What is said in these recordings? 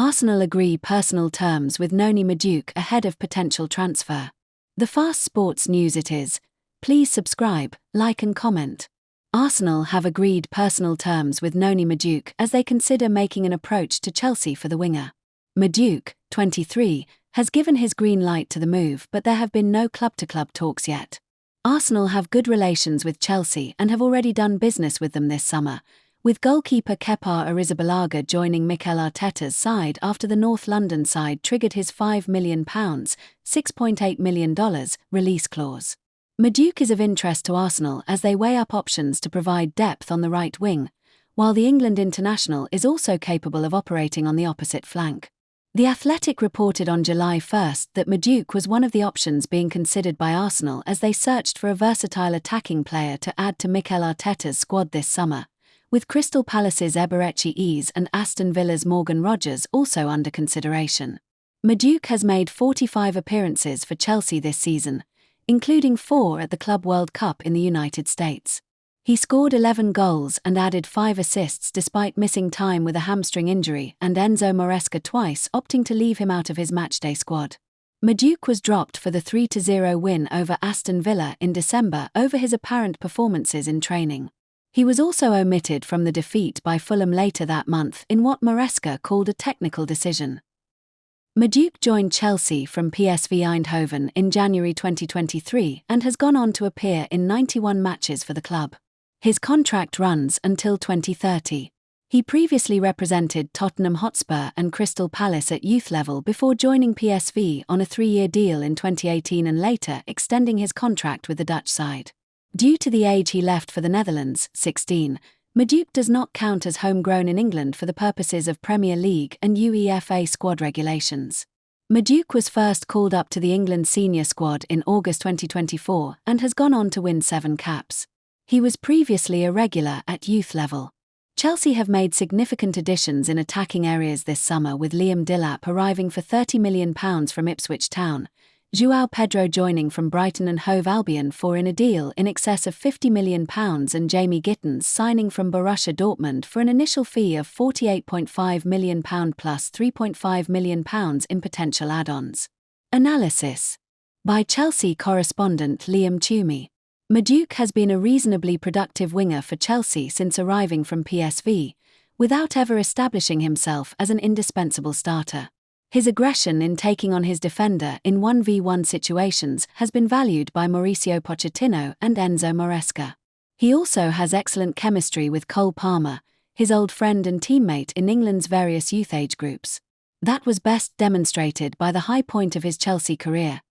Arsenal agree personal terms with Noni Madueke ahead of potential transfer. The fast sports news it is. Please subscribe, like and comment. Arsenal have agreed personal terms with Noni Madueke as they consider making an approach to Chelsea for the winger. Madueke, 23, has given his green light to the move, but there have been no club-to-club talks yet. Arsenal have good relations with Chelsea and have already done business with them this summer, with goalkeeper Kepa Arrizabalaga joining Mikel Arteta's side after the North London side triggered his £5 million, $6.8 million, release clause. Madueke is of interest to Arsenal as they weigh up options to provide depth on the right wing, while the England international is also capable of operating on the opposite flank. The Athletic reported on July 1 that Madueke was one of the options being considered by Arsenal as they searched for a versatile attacking player to add to Mikel Arteta's squad this summer, with Crystal Palace's Eberechi Eze and Aston Villa's Morgan Rogers also under consideration. Madueke has made 45 appearances for Chelsea this season, including 4 at the Club World Cup in the United States. He scored 11 goals and added 5 assists despite missing time with a hamstring injury and Enzo Maresca twice opting to leave him out of his matchday squad. Madueke was dropped for the 3-0 win over Aston Villa in December over his apparent performances in training. He was also omitted from the defeat by Fulham later that month in what Maresca called a technical decision. Madueke joined Chelsea from PSV Eindhoven in January 2023 and has gone on to appear in 91 matches for the club. His contract runs until 2030. He previously represented Tottenham Hotspur and Crystal Palace at youth level before joining PSV on a 3-year deal in 2018 and later extending his contract with the Dutch side. Due to the age he left for the Netherlands, 16, Madueke does not count as homegrown in England for the purposes of Premier League and UEFA squad regulations. Madueke was first called up to the England senior squad in August 2024 and has gone on to win 7 caps. He was previously a regular at youth level. Chelsea have made significant additions in attacking areas this summer, with Liam Delap arriving for £30 million from Ipswich Town, João Pedro joining from Brighton and Hove Albion in a deal in excess of £50 million and Jamie Gittens signing from Borussia Dortmund for an initial fee of £48.5 million plus £3.5 million in potential add-ons. Analysis by Chelsea correspondent Liam Toomey. Madueke has been a reasonably productive winger for Chelsea since arriving from PSV, without ever establishing himself as an indispensable starter. His aggression in taking on his defender in 1v1 situations has been valued by Mauricio Pochettino and Enzo Maresca. He also has excellent chemistry with Cole Palmer, his old friend and teammate in England's various youth age groups. That was best demonstrated by the high point of his Chelsea career,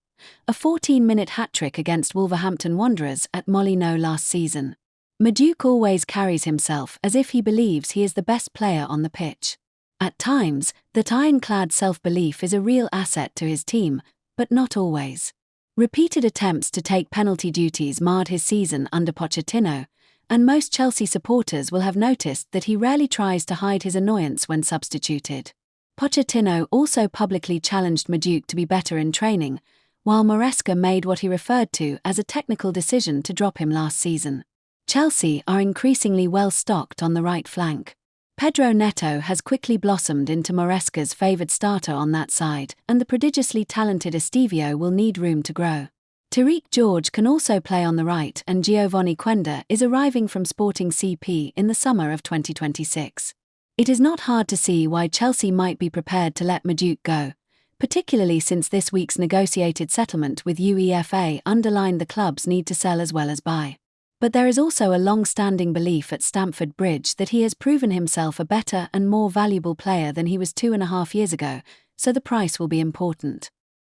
a 14-minute hat-trick against Wolverhampton Wanderers at Molineux last season. Madueke always carries himself as if he believes he is the best player on the pitch. At times, that ironclad self-belief is a real asset to his team, but not always. Repeated attempts to take penalty duties marred his season under Pochettino, and most Chelsea supporters will have noticed that he rarely tries to hide his annoyance when substituted. Pochettino also publicly challenged Madueke to be better in training, while Maresca made what he referred to as a technical decision to drop him last season. Chelsea are increasingly well stocked on the right flank. Pedro Neto has quickly blossomed into Maresca's favoured starter on that side, and the prodigiously talented Estevao will need room to grow. Tariq George can also play on the right, and Giovanni Quenda is arriving from Sporting CP in the summer of 2026. It is not hard to see why Chelsea might be prepared to let Madueke go, particularly since this week's negotiated settlement with UEFA underlined the club's need to sell as well as buy. But there is also a long-standing belief at Stamford Bridge that he has proven himself a better and more valuable player than he was 2.5 years ago, so the price will be important.